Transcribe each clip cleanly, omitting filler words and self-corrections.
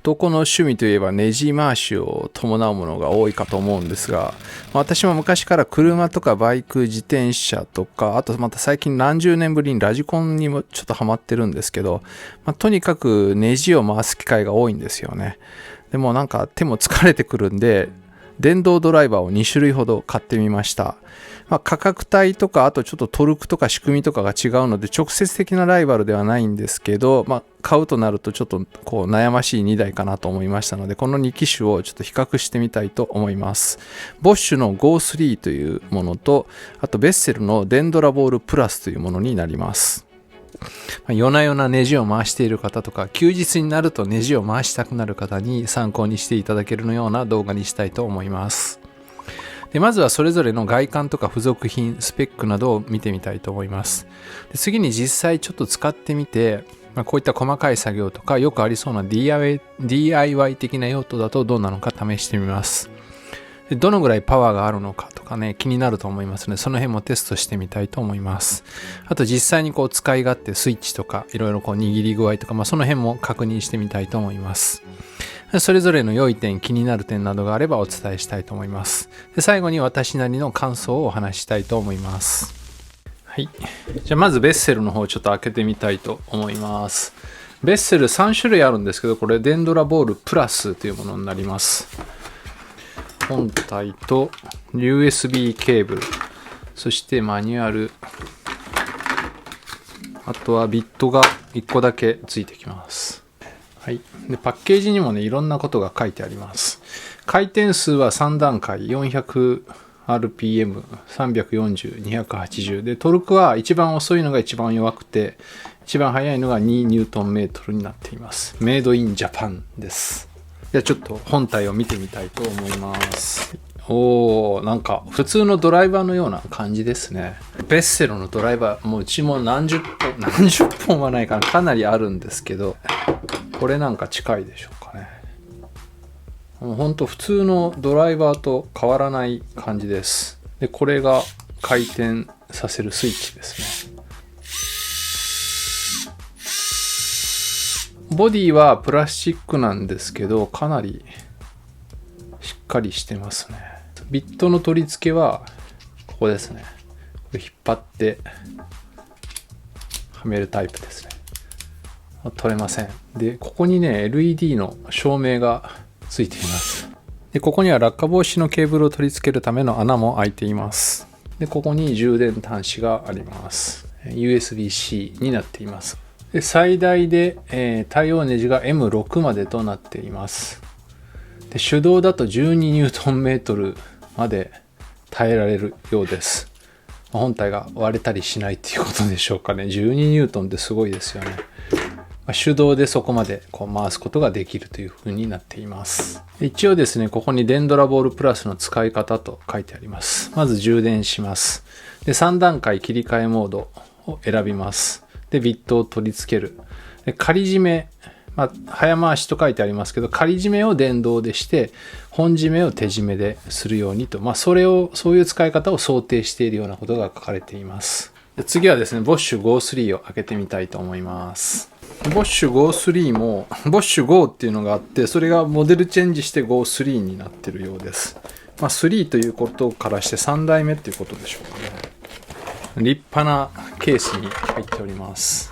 男の趣味といえばネジ回しを伴うものが多いかと思うんですが、私も昔から車とかバイク、自転車とか、あとまた最近何十年ぶりにラジコンにもちょっとハマってるんですけど、とにかくネジを回す機会が多いんですよね。でもなんか手も疲れてくるんで、電動ドライバーを2種類ほど買ってみました。価格帯とか、あとちょっとトルクとか仕組みとかが違うので、直接的なライバルではないんですけど、買うとなるとちょっとこう悩ましい2台かなと思いましたので、この2機種をちょっと比較してみたいと思います。ボッシュの GO3 というものと、あとベッセルのデンドラボールプラスというものになります。夜な夜なネジを回している方とか、休日になるとネジを回したくなる方に参考にしていただけるような動画にしたいと思います。でまずはそれぞれの外観とか付属品、スペックなどを見てみたいと思います。で次に実際ちょっと使ってみて、こういった細かい作業とかよくありそうな DIY 的な用途だとどうなのか試してみます。でどのぐらいパワーがあるのかとかね、気になると思いますので、その辺もテストしてみたいと思います。あと実際にこう使い勝手、スイッチとかいろいろこう握り具合とか、その辺も確認してみたいと思います。それぞれの良い点、気になる点などがあればお伝えしたいと思います。で最後に私なりの感想をお話ししたいと思います。はい。じゃあまずベッセルの方をちょっと開けてみたいと思います。ベッセル3種類あるんですけど、これデンドラボールプラスというものになります。本体と USB ケーブル、そしてマニュアル、あとはビットが1個だけついてきます。はい、でパッケージにもね、いろんなことが書いてあります。回転数は3段階、400rpm、340、280で、トルクは一番遅いのが一番弱くて、一番速いのが2ニュートンメートルになっています。メイドインジャパンです。じゃあちょっと本体を見てみたいと思います。なんか普通のドライバーのような感じですね。ベッセルのドライバー、もううちも何十本はないかな、かなりあるんですけど、これなんか近いでしょうかね。もうほんと普通のドライバーと変わらない感じです。で、これが回転させるスイッチですね。ボディはプラスチックなんですけど、かなりしっかりしてますね。ビットの取り付けはここですね。これ引っ張ってはめるタイプですね。取れません。で、ここにね、LED の照明がついています。で、ここには落下防止のケーブルを取り付けるための穴も開いています。で、ここに充電端子があります。USB-C になっています。で、最大で、対応ネジが M6 までとなっています。で、手動だと12ニュートンメートルまで耐えられるようです。本体が割れたりしないっていうことでしょうかね。12ニュートンってすごいですよね。手動でそこまでこう回すことができるという風になっています。一応ですね、ここにデンドラボールプラスの使い方と書いてあります。まず充電します。で、3段階切り替えモードを選びます。で、ビットを取り付ける。で、仮締め、早回しと書いてありますけど、仮締めを電動でして、本締めを手締めでするようにと、そういう使い方を想定しているようなことが書かれています。で、次はですね、ボッシュ GO3 を開けてみたいと思います。ボッシュ GO3 も、ボッシュ GO っていうのがあって、それがモデルチェンジして GO3 になってるようです。3ということからして3代目っていうことでしょうかね。立派なケースに入っております。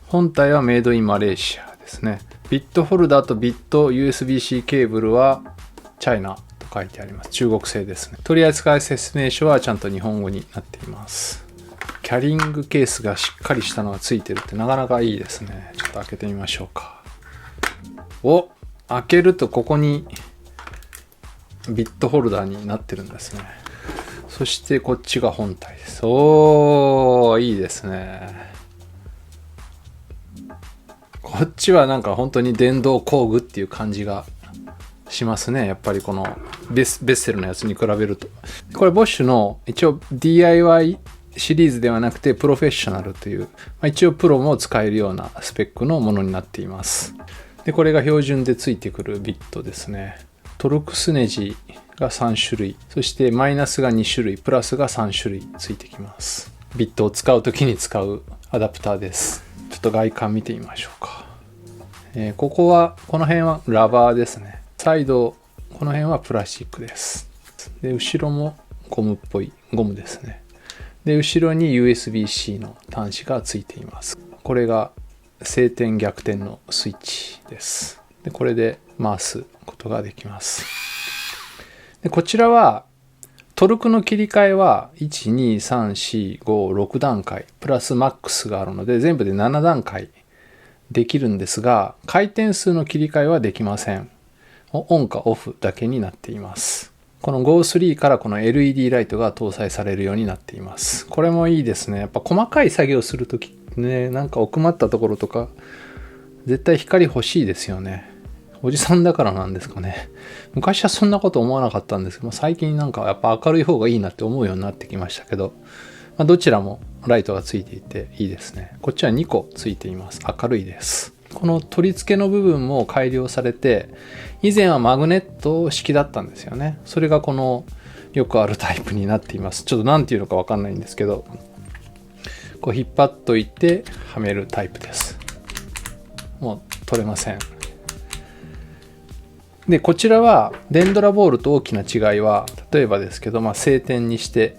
本体はメイドインマレーシアですね。ビットホルダーとビット USB-C ケーブルはチャイナと書いてあります。中国製ですね。取扱説明書はちゃんと日本語になっています。キャリングケースがしっかりしたのがついてるってなかなかいいですね。ちょっと開けてみましょうか。開けるとここにビットホルダーになってるんですね。そしてこっちが本体です。いいですね。こっちはなんか本当に電動工具っていう感じがしますね。やっぱりこのベッセルのやつに比べると。これボッシュの一応 DIY シリーズではなくてプロフェッショナルという、一応プロも使えるようなスペックのものになっています。で、これが標準でついてくるビットですね。トルクスネジが3種類、そしてマイナスが2種類、プラスが3種類ついてきます。ビットを使うときに使うアダプターです。ちょっと外観見てみましょうか。ここの辺はラバーですね。サイド、この辺はプラスチックです。で、後ろもゴムっぽいゴムですね。で、後ろに USB-C の端子がついています。これが晴天逆転のスイッチです。で、これで回すことができます。で、こちらはトルクの切り替えは1、2、3、4、5、6段階プラスマックスがあるので全部で7段階できるんですが、回転数の切り替えはできません。オンかオフだけになっています。この Go3 からこの LED ライトが搭載されるようになっています。これもいいですね。やっぱ細かい作業するときね、なんか奥まったところとか絶対光欲しいですよね。おじさんだからなんですかね。昔はそんなこと思わなかったんですけど、最近なんかやっぱ明るい方がいいなって思うようになってきましたけど、どちらもライトがついていていいですね。こっちは2個ついています。明るいです。この取り付けの部分も改良されて、以前はマグネット式だったんですよね。それがこのよくあるタイプになっています。ちょっと何ていうのかわかんないんですけど、こう引っ張っといてはめるタイプです。もう取れません。で、こちらはデンドラボールと大きな違いは、例えばですけど、晴天にして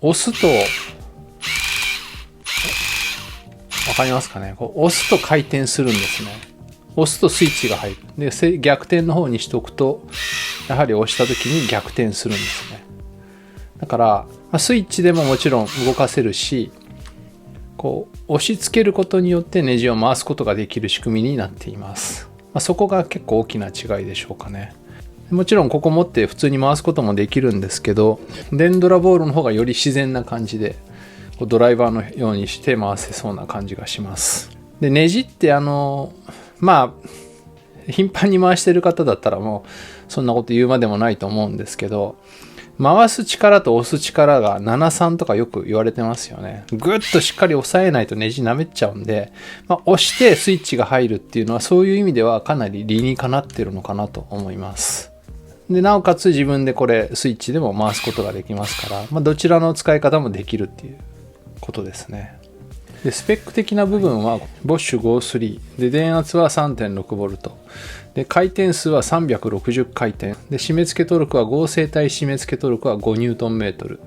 押すと、わかりますかね。こう押すと回転するんですね。押すとスイッチが入る。で、逆転の方にしておくと、やはり押した時に逆転するんですね。だから、スイッチでももちろん動かせるし、こう押し付けることによってネジを回すことができる仕組みになっています。そこが結構大きな違いでしょうかね。もちろんここ持って普通に回すこともできるんですけど、デンドラボールの方がより自然な感じで、ドライバーのようにして回せそうな感じがします。で、ネジって頻繁に回してる方だったらもうそんなこと言うまでもないと思うんですけど、回す力と押す力が7:3とかよく言われてますよね。ぐっとしっかり押さえないとネジ舐めっちゃうんで、押してスイッチが入るっていうのはそういう意味ではかなり理にかなってるのかなと思います。で、なおかつ自分でこれスイッチでも回すことができますから、どちらの使い方もできるっていうことですね。で、スペック的な部分はボッシュ Go3 で、電圧は 3.6V で、回転数は360回転で、締め付けトルクは合成体締め付けトルクは 5Nm、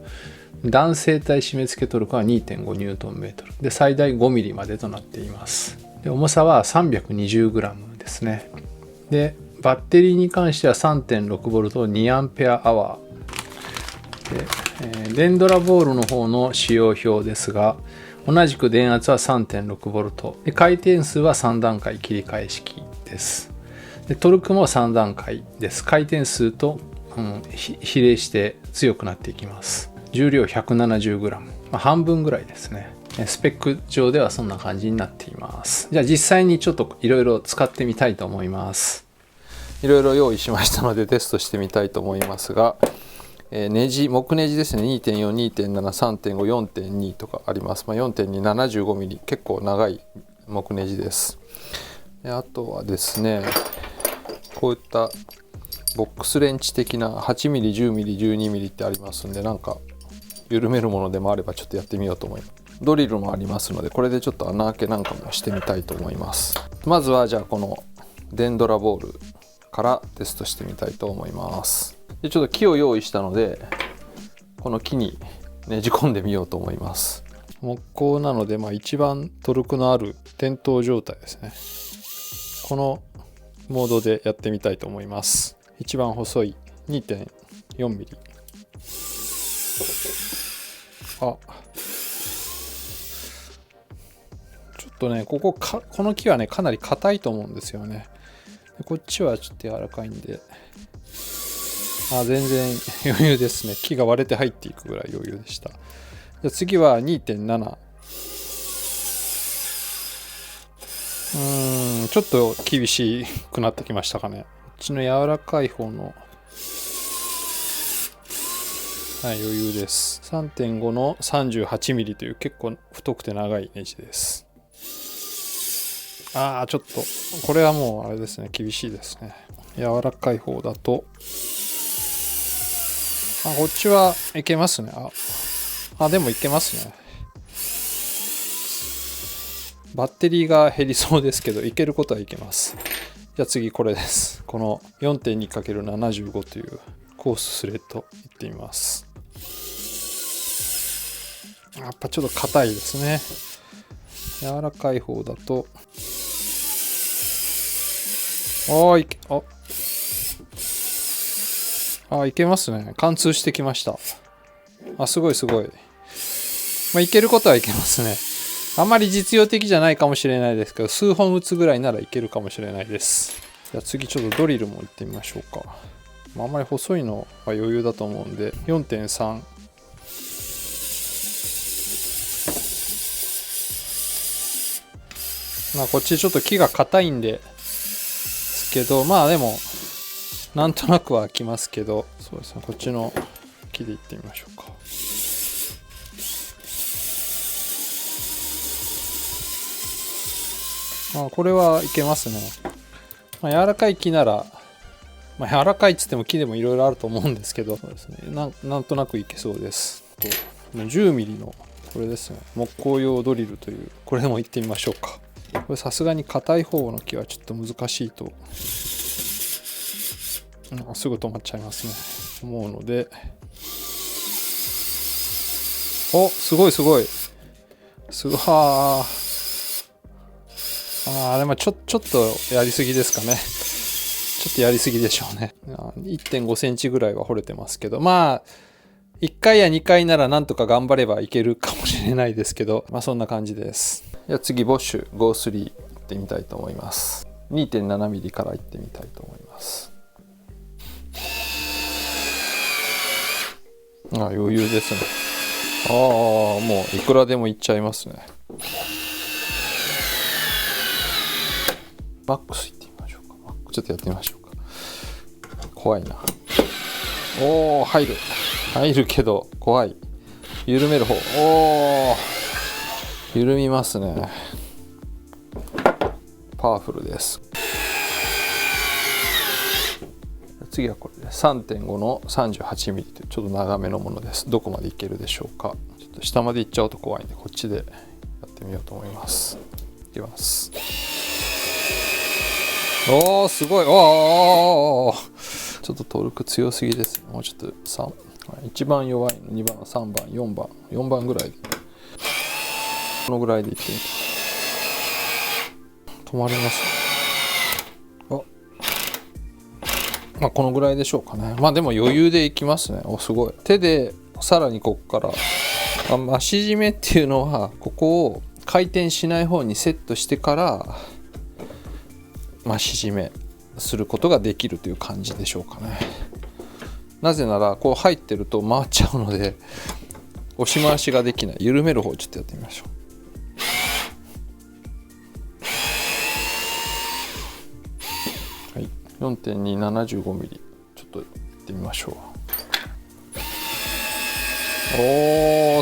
弾性体締め付けトルクは 2.5Nm で、最大 5mm までとなっています。で、重さは 320g ですね。で、バッテリーに関しては 3.6V2Ah で、デンドラボールの方の使用表ですが、同じく電圧は 3.6V で、回転数は3段階切り替え式です。で、トルクも3段階です。回転数と、比例して強くなっていきます。重量 170g、半分ぐらいですね。スペック上ではそんな感じになっています。じゃあ実際にちょっといろいろ使ってみたいと思います。いろいろ用意しましたのでテストしてみたいと思いますが、ネジ、木ネジですね。 2.4、2.7、3.5、4.2 とかあります。4.2、75mm、 結構長い木ネジです。で、あとはですね、こういったボックスレンチ的な 8mm、10mm、12mm ってありますんで、なんか緩めるものでもあればちょっとやってみようと思います。ドリルもありますので、これでちょっと穴開けなんかもしてみたいと思います。まずはじゃあこのデンドラボールからテストしてみたいと思います。で、ちょっと木を用意したので、この木にねじ込んでみようと思います。木工なので、一番トルクのある点灯状態ですね。このモードでやってみたいと思います。一番細い 2.4mm。 ちょっとね、この木はねかなり硬いと思うんですよね。こっちはちょっと柔らかいんで、全然余裕ですね。木が割れて入っていくぐらい余裕でした。じゃあ次は 2.7。 ちょっと厳しくなってきましたかね。こっちの柔らかい方の、余裕です。 3.5 の 38mm という結構太くて長いネジです。ちょっとこれはもうあれですね、厳しいですね。柔らかい方だと、こっちはいけますね。でもいけますね。バッテリーが減りそうですけど、いけることはいけます。じゃあ次これです。この 4.2×75 というコーススレッドいってみます。やっぱちょっと硬いですね。柔らかい方だといけますね。貫通してきました。すごいすごい。いけることはいけますね。あんまり実用的じゃないかもしれないですけど、数本打つぐらいならいけるかもしれないです。じゃあ次ちょっとドリルもいってみましょうか。あんまり細いのは余裕だと思うんで 4.3。こっちちょっと木が硬いんですけど、でもなんとなくはきますけど、そうですね、こっちの木でいってみましょうか。これはいけますね。柔らかい木なら、柔らかいっつっても木でもいろいろあると思うんですけど、そうですね、なんとなくいけそうです。10ミリのこれですね、木工用ドリルという、これでもいってみましょうか。これさすがに硬い方の木はちょっと難しいと、すぐ止まっちゃいますね、思うので。すごいすごい。でもちょっとやりすぎですかね。ちょっとやりすぎでしょうね。1.5 センチぐらいは掘れてますけど、1回や2回ならなんとか頑張ればいけるかもしれないですけど、そんな感じです。じゃあ次ボッシュ GO3 いってみたいと思います。 2.7 ミリからいってみたいと思います。余裕ですね。もういくらでもいっちゃいますね。マックスいってみましょうか。ちょっとやってみましょうか。怖いな。入るけど怖い。緩める方。緩みますね。パワフルです。次はこれで 3.5 の 38 ミリというちょっと長めのものです。どこまでいけるでしょうか。ちょっと下までいっちゃうと怖いんで、こっちでやってみようと思います。いきます。すごい。ちょっとトルク強すぎです。もうちょっと一番弱いの2番3番4番ぐらいで、このぐらいでいってみた。止まります。このぐらいでしょうかね。でも余裕でいきますね。すごい。手でさらにここから増し締めっていうのは、ここを回転しない方にセットしてから増し締めすることができるという感じでしょうかね。なぜならこう入ってると回っちゃうので、押し回しができない。緩める方をちょっとやってみましょう。4.275 ミリちょっとやってみましょう。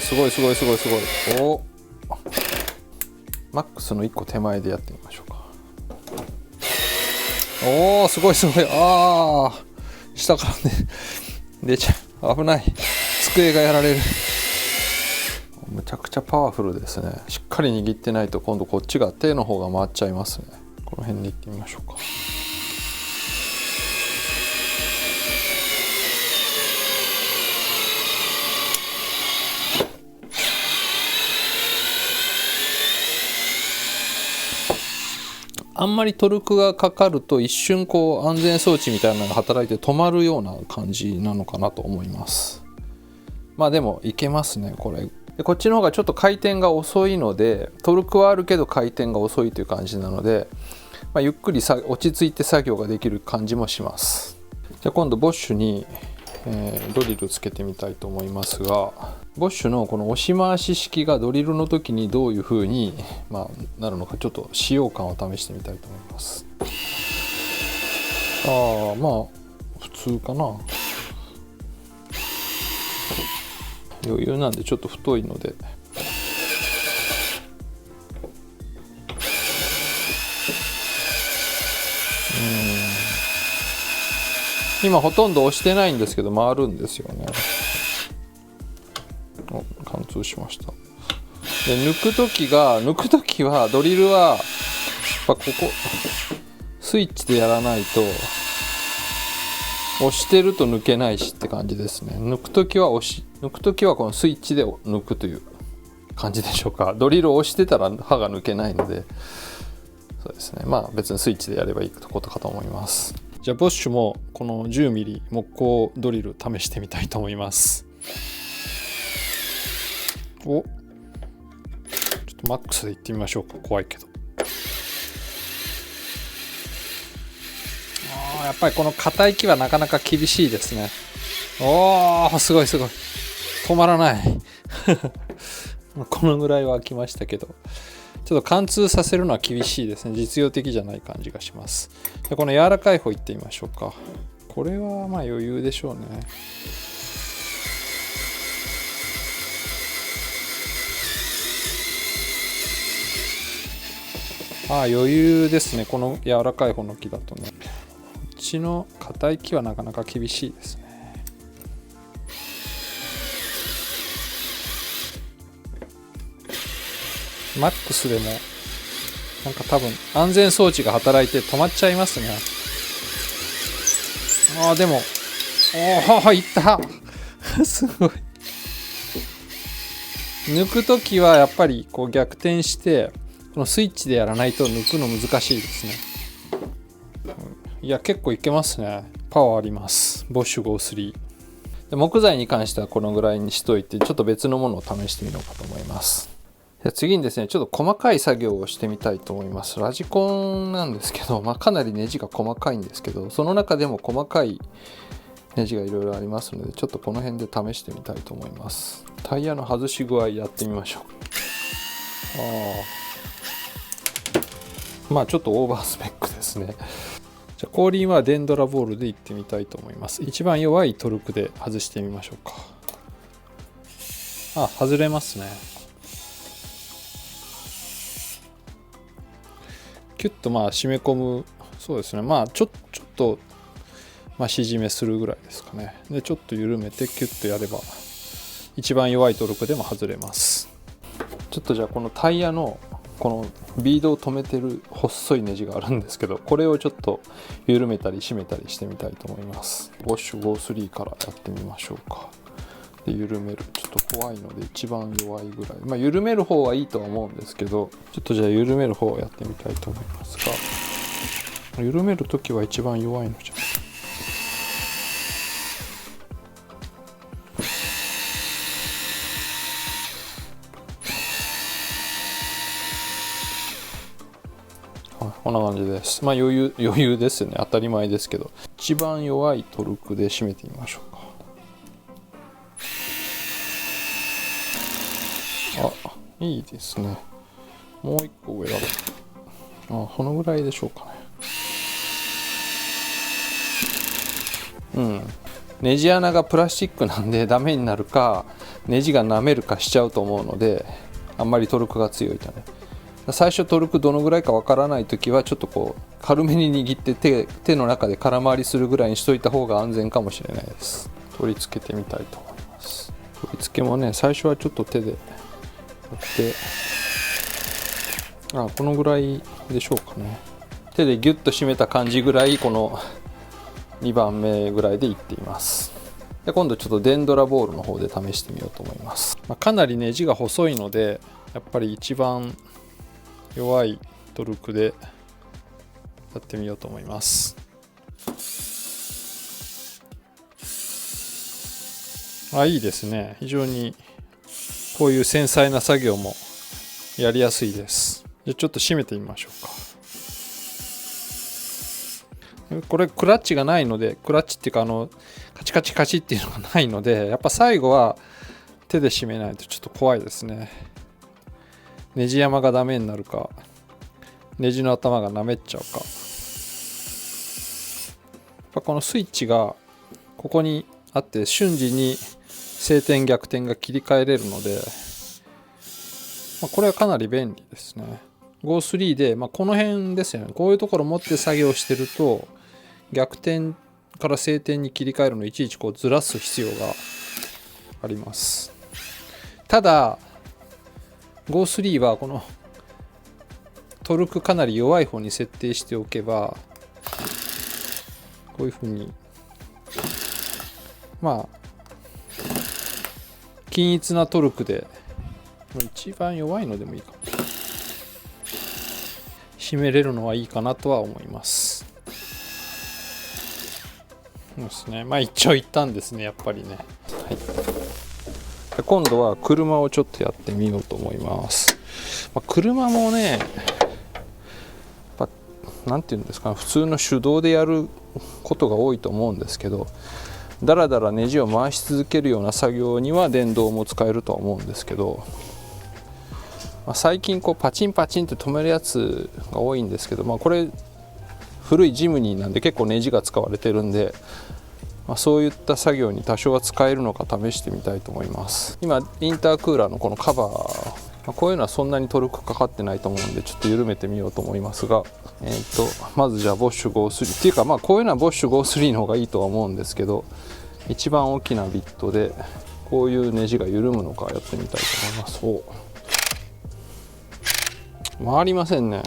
すごい。マックスの1個手前でやってみましょうか。すごい。下からね出ちゃう。危ない。机がやられる。むちゃくちゃパワフルですね。しっかり握ってないと今度こっちが手の方が回っちゃいますね。この辺でいってみましょうか。あんまりトルクがかかると一瞬安全装置みたいなのが働いて止まるような感じなのかなと思います。でもいけますね。こっちの方がちょっと回転が遅いので、トルクはあるけど回転が遅いという感じなので、ゆっくり落ち着いて作業ができる感じもします。じゃあ今度ボッシュに、ドリルつけてみたいと思いますが、ボッシュのこの押し回し式がドリルの時にどういう風に、なるのか、ちょっと使用感を試してみたいと思います。普通かな。余裕なんでちょっと太いので、今ほとんど押してないんですけど回るんですよね。貫通しました。で抜く時はドリルはやっぱここスイッチでやらないと、押してると抜けないしって感じですね。抜く時はこのスイッチで抜くという感じでしょうか。ドリルを押してたら刃が抜けないので、そうですね、まあ別にスイッチでやればいいことかと思います。じゃあボッシュもこの 10mm 木工ドリル試してみたいと思います。ちょっとマックスでいってみましょうか。怖いけど。やっぱりこの硬い木はなかなか厳しいですね。おー、すごい止まらないこのぐらいは開きましたけど、ちょっと貫通させるのは厳しいですね。実用的じゃない感じがします。でこの柔らかい方いってみましょうか。これはまあ余裕でしょうね。余裕ですね。この柔らかい方の木だとね。こっちの硬い木はなかなか厳しいですね。マックスでもなんか多分安全装置が働いて止まっちゃいますね。でもいったすごい。抜くときはやっぱりこう逆転してこのスイッチでやらないと抜くの難しいですね。いや結構いけますね。パワーあります。ボッシュ53で木材に関してはこのぐらいにしといて、ちょっと別のものを試してみようかと思います。じゃ次にですね、ちょっと細かい作業をしてみたいと思います。ラジコンなんですけど、かなりネジが細かいんですけど、その中でも細かいネジがいろいろありますので、ちょっとこの辺で試してみたいと思います。タイヤの外し具合やってみましょう。ちょっとオーバースペックですね。じゃあ後輪はデンドラボールでいってみたいと思います。一番弱いトルクで外してみましょうか。外れますね。キュッと締め込む。そうですね。ちょっと縮めするぐらいですかね。でちょっと緩めてキュッとやれば一番弱いトルクでも外れます。ちょっとじゃあこのタイヤのこのビードを止めてる細いネジがあるんですけど、これをちょっと緩めたり締めたりしてみたいと思います。ボッシュ53からやってみましょうか。で緩める。ちょっと怖いので一番弱いぐらい。緩める方はいいとは思うんですけど、ちょっとじゃあ緩める方をやってみたいと思いますが、緩めるときは一番弱いのじゃない。こんな感じです。余裕ですよね。当たり前ですけど、一番弱いトルクで締めてみましょうか。いいですね。もう一個上だろ。このぐらいでしょうかね。ネジ穴がプラスチックなんでダメになるか、ネジが舐めるかしちゃうと思うので、あんまりトルクが強いとね。最初トルクどのぐらいかわからないときはちょっとこう軽めに握って手の中で空回りするぐらいにしといた方が安全かもしれないです。取り付けてみたいと思います。取り付けもね、最初はちょっと手でやってこのぐらいでしょうかね。手でギュッと締めた感じぐらい、この2番目ぐらいでいっています。で今度ちょっとデンドラボールの方で試してみようと思います。かなりネジが細いのでやっぱり一番弱いトルクでやってみようと思います。いいですね。非常にこういう繊細な作業もやりやすいです。じゃちょっと締めてみましょうか。これクラッチがないので、クラッチっていうかカチカチカチっていうのがないので、やっぱ最後は手で締めないとちょっと怖いですね。ネジ山がダメになるか、ネジの頭がなめっちゃうか。このスイッチがここにあって瞬時に晴天逆転が切り替えれるので、これはかなり便利ですね。Go3 で、この辺ですよね。こういうところ持って作業してると逆転から晴天に切り替えるのをいちいちこうずらす必要があります。ただ GO3 はこのトルクかなり弱い方に設定しておけば、こういうふうにまあ均一なトルクで、一番弱いのでもいいかも、締めれるのはいいかなとは思います。そうですね、まあ一長一短ですね、やっぱりね。はい、今度は車をちょっとやってみようと思います。車もね、なんていうんですかね、普通の手動でやることが多いと思うんですけど、だらだらネジを回し続けるような作業には電動も使えるとは思うんですけど、最近こうパチンパチンって止めるやつが多いんですけど、これ古いジムニーなんで結構ネジが使われてるんで、そういった作業に多少は使えるのか試してみたいと思います。今インタークーラーのこのカバー、こういうのはそんなにトルクかかってないと思うんでちょっと緩めてみようと思いますが、まずじゃあボッシュ GO3 っていうか、こういうのはボッシュ GO3 の方がいいとは思うんですけど、一番大きなビットでこういうネジが緩むのかやってみたいと思います。回りませんね、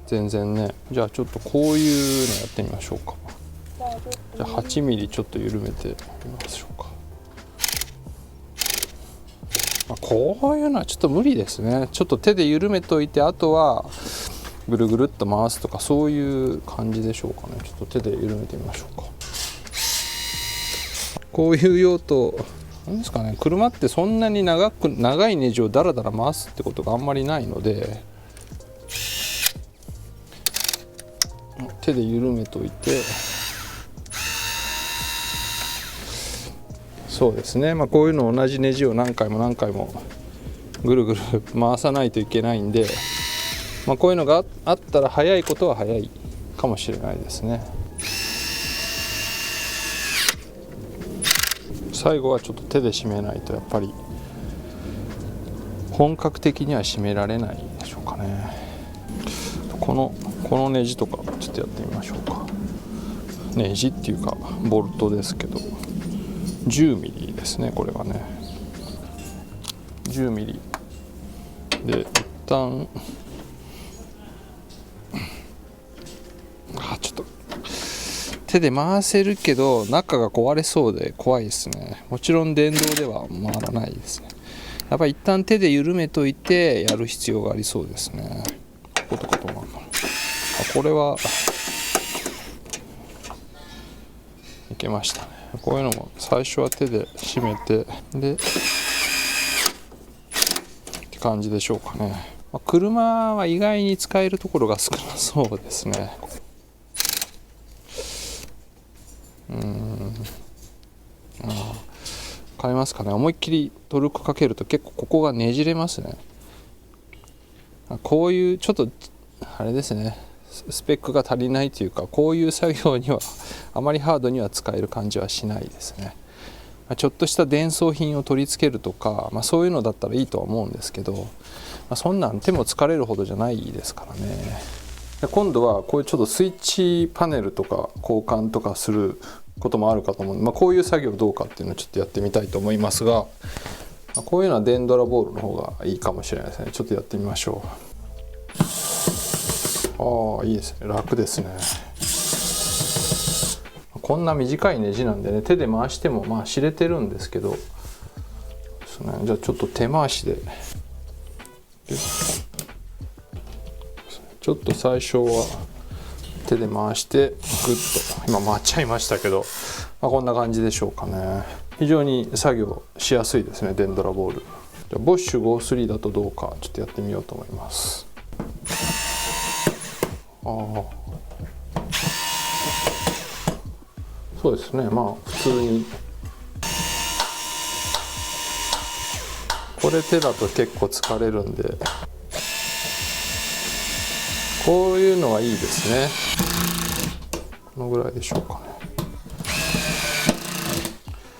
全然ね。じゃあちょっとこういうのやってみましょうか。じゃあ 8mm ちょっと緩めてみましょうか。こういうのはちょっと無理ですね。ちょっと手で緩めといて、あとはぐるぐるっと回すとか、そういう感じでしょうかね。ちょっと手で緩めてみましょうか。こういう用途なんですかね。車ってそんなに長いネジをダラダラ回すってことがあんまりないので、手で緩めといて、そうですね、こういうの同じネジを何回も何回もぐるぐる回さないといけないんで、こういうのがあったら早いことは早いかもしれないですね。最後はちょっと手で締めないとやっぱり本格的には締められないでしょうかね。このネジとかちょっとやってみましょうか。ネジっていうかボルトですけど 10mm ですね。これはね 10mm で一旦ちょっと手で回せるけど中が壊れそうで怖いですね。もちろん電動では回らないですね。やっぱり一旦手で緩めといてやる必要がありそうですね。こことかとこれはいけましたね。こういうのも最初は手で締めて、でって感じでしょうかね。車は意外に使えるところが少なそうですね。わかりますかね。思いっきりトルクかけると結構ここがねじれますね。こういうちょっとあれですね、スペックが足りないというか、こういう作業にはあまりハードには使える感じはしないですね。ちょっとした電装品を取り付けるとか、そういうのだったらいいとは思うんですけど、そんなん手も疲れるほどじゃないですからね。今度はこういうちょっとスイッチパネルとか交換とかすることもあるかと思うので、こういう作業どうかっていうのをちょっとやってみたいと思いますが、こういうのは電ドラボールの方がいいかもしれないですね。ちょっとやってみましょう。いいですね、楽ですね。こんな短いネジなんでね、手で回しても知れてるんですけどですね。じゃあちょっと手回しでちょっと最初は手で回してグッと、今回っちゃいましたけど、こんな感じでしょうかね。非常に作業しやすいですね、電ドラボール。じゃあボッシュ GO3 だとどうかちょっとやってみようと思います。そうですね、普通にこれ手だと結構疲れるんで、こういうのはいいですね。このぐらいでしょうかね。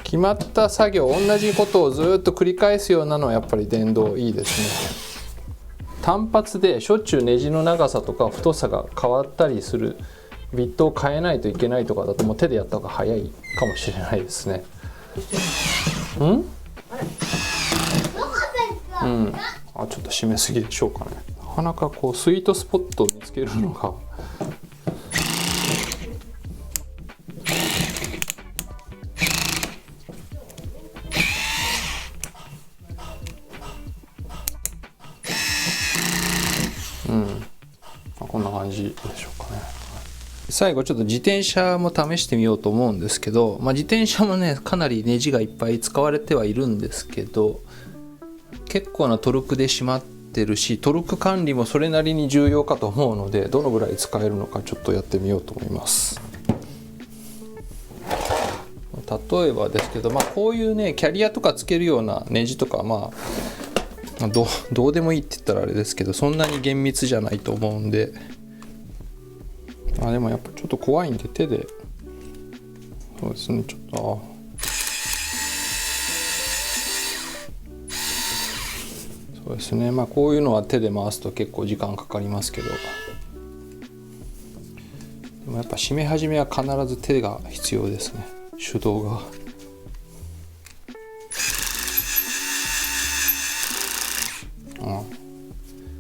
決まった作業、同じことをずっと繰り返すようなのはやっぱり電動いいですね。単発でしょっちゅうネジの長さとか太さが変わったりするビットを変えないといけないとかだと、もう手でやった方が早いかもしれないですね。ちょっと締めすぎでしょうかね。なかなかこうスイートスポットを見つけるのがこんな感じでしょうかね。最後ちょっと自転車も試してみようと思うんですけど、自転車もねかなりネジがいっぱい使われてはいるんですけど、結構なトルクで締まってるし、トルク管理もそれなりに重要かと思うので、どのぐらい使えるのかちょっとやってみようと思います。例えばですけど、こういうねキャリアとかつけるようなネジとかどうでもいいって言ったらあれですけど、そんなに厳密じゃないと思うんで、でもやっぱちょっと怖いんで手で、そうですね、ちょっとそうですね、こういうのは手で回すと結構時間かかりますけど、でもやっぱ締め始めは必ず手が必要ですね、手動が。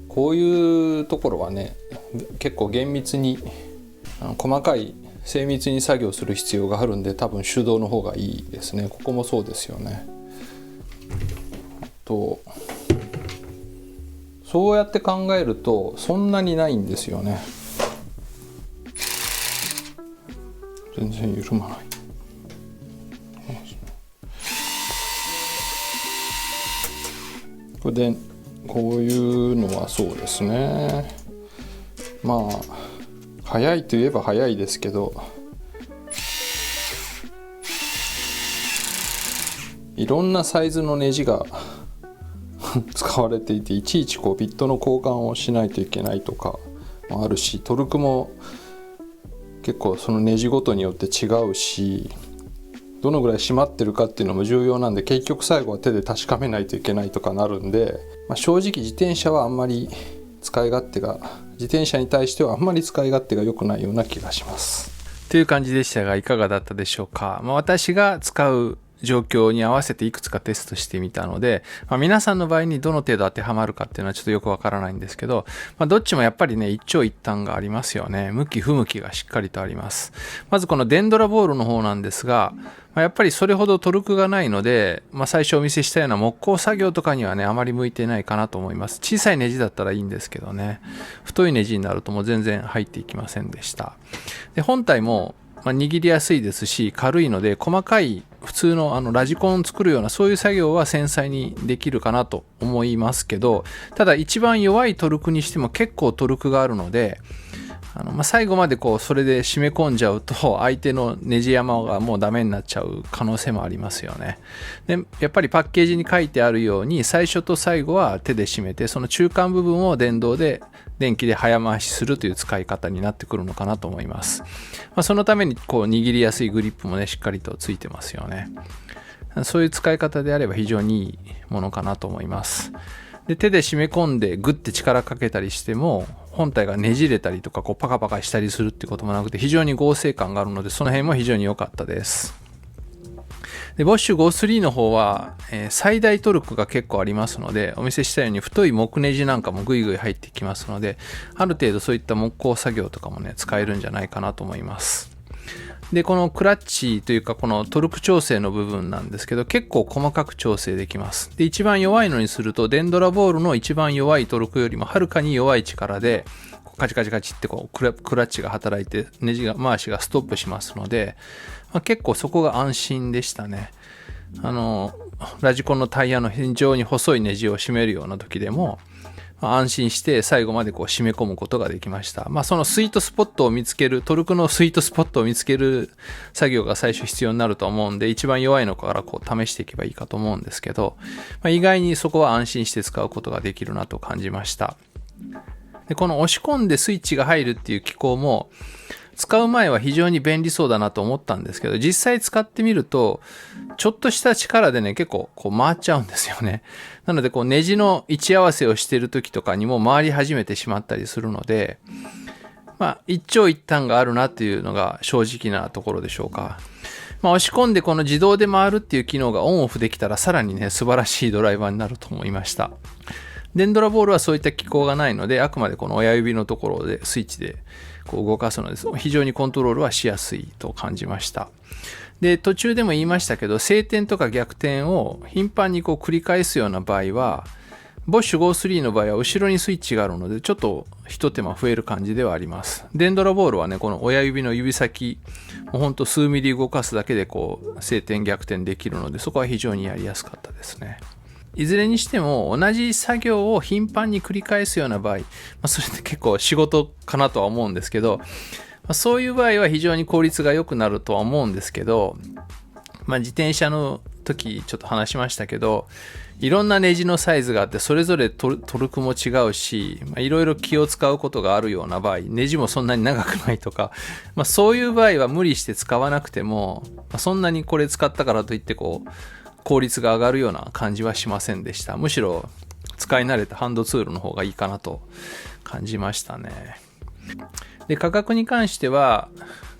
こういうところはね結構厳密に細かい精密に作業する必要があるんで、多分手動の方がいいですね。ここもそうですよね。そうやって考えるとそんなにないんですよね。全然緩まない。これでこういうのはそうですね、早いといえば早いですけど、いろんなサイズのネジが使われていて、いちいちこうビットの交換をしないといけないとかもあるし、トルクも結構そのネジごとによって違うし、どのぐらい締まってるかっていうのも重要なんで、結局最後は手で確かめないといけないとかなるんで、正直自転車はあんまり自転車に対してはあんまり使い勝手が良くないような気がします。という感じでしたが、いかがだったでしょうか。私が使う状況に合わせていくつかテストしてみたので、皆さんの場合にどの程度当てはまるかっていうのはちょっとよくわからないんですけど、どっちもやっぱりね一長一短がありますよね。向き不向きがしっかりとあります。まずこのデンドラボールの方なんですが、やっぱりそれほどトルクがないので、最初お見せしたような木工作業とかにはねあまり向いてないかなと思います。小さいネジだったらいいんですけどね、太いネジになるともう全然入っていきませんでした。で本体も握りやすいですし軽いので、細かい普通のラジコン作るようなそういう作業は繊細にできるかなと思いますけど、ただ一番弱いトルクにしても結構トルクがあるので、最後までそれで締め込んじゃうと相手のネジ山がもうダメになっちゃう可能性もありますよね。でやっぱりパッケージに書いてあるように最初と最後は手で締めて、その中間部分を電気で早回しするという使い方になってくるのかなと思います。そのために握りやすいグリップもねしっかりとついてますよね。そういう使い方であれば非常にいいものかなと思います。で手で締め込んでグッて力かけたりしても本体がねじれたりとかパカパカしたりするってこともなくて、非常に剛性感があるので、その辺も非常に良かったです。でボッシュ53の方は、最大トルクが結構ありますので、お見せしたように太い木ネジなんかもグイグイ入ってきますので、ある程度そういった木工作業とかもね使えるんじゃないかなと思います。でこのクラッチというかこのトルク調整の部分なんですけど、結構細かく調整できます。で一番弱いのにするとデンドラボールの一番弱いトルクよりもはるかに弱い力でカチカチカチってクラッチが働いてネジ回しがストップしますので、結構そこが安心でしたね。ラジコンのタイヤの非常に細いネジを締めるような時でも安心して最後まで締め込むことができました。そのスイートスポットを見つける、トルクのスイートスポットを見つける作業が最初必要になると思うんで、一番弱いのから試していけばいいかと思うんですけど、意外にそこは安心して使うことができるなと感じました。でこの押し込んでスイッチが入るっていう機構も使う前は非常に便利そうだなと思ったんですけど、実際使ってみるとちょっとした力でね結構回っちゃうんですよね。なのでネジの位置合わせをしている時とかにも回り始めてしまったりするので、一長一短があるなっていうのが正直なところでしょうか。押し込んでこの自動で回るっていう機能がオンオフできたらさらにね素晴らしいドライバーになると思いました。デンドラボールはそういった機構がないので、あくまでこの親指のところでスイッチでこう動かすので、非常にコントロールはしやすいと感じました。で、途中でも言いましたけど、晴天とか逆転を頻繁にこう繰り返すような場合は、ボッシュ GO3 の場合は後ろにスイッチがあるので、ちょっと一手間増える感じではあります。デンドラボールはね、この親指の指先、もうほんと数ミリ動かすだけでこう、晴天逆転できるので、そこは非常にやりやすかったですね。いずれにしても同じ作業を頻繁に繰り返すような場合、それって結構仕事かなとは思うんですけど、そういう場合は非常に効率が良くなるとは思うんですけど、自転車の時ちょっと話しましたけど、いろんなネジのサイズがあって、それぞれトルクも違うし、いろいろ気を使うことがあるような場合、ネジもそんなに長くないとか、そういう場合は無理して使わなくても、そんなにこれ使ったからといってこう、効率が上がるような感じはしませんでした。むしろ使い慣れたハンドツールの方がいいかなと感じましたね。で、価格に関しては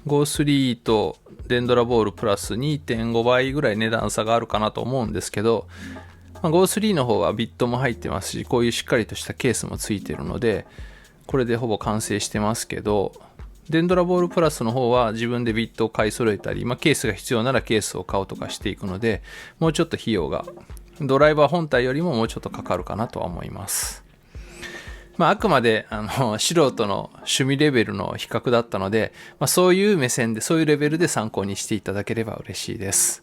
GO3 とデンドラボールプラス 2.5 倍ぐらい値段差があるかなと思うんですけど、GO3 の方はビットも入ってますし、こういうしっかりとしたケースもついてるので、これでほぼ完成してますけど、デンドラボールプラスの方は自分でビットを買い揃えたり、ケースが必要ならケースを買うとかしていくので、もうちょっと費用がドライバー本体よりももうちょっとかかるかなとは思います。あくまで素人の趣味レベルの比較だったので、そういう目線で、そういうレベルで参考にしていただければ嬉しいです。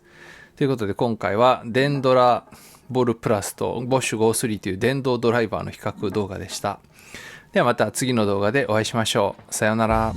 ということで今回はデンドラボールプラスとボッシュ GO3 という電動ドライバーの比較動画でした。ではまた次の動画でお会いしましょう。さようなら。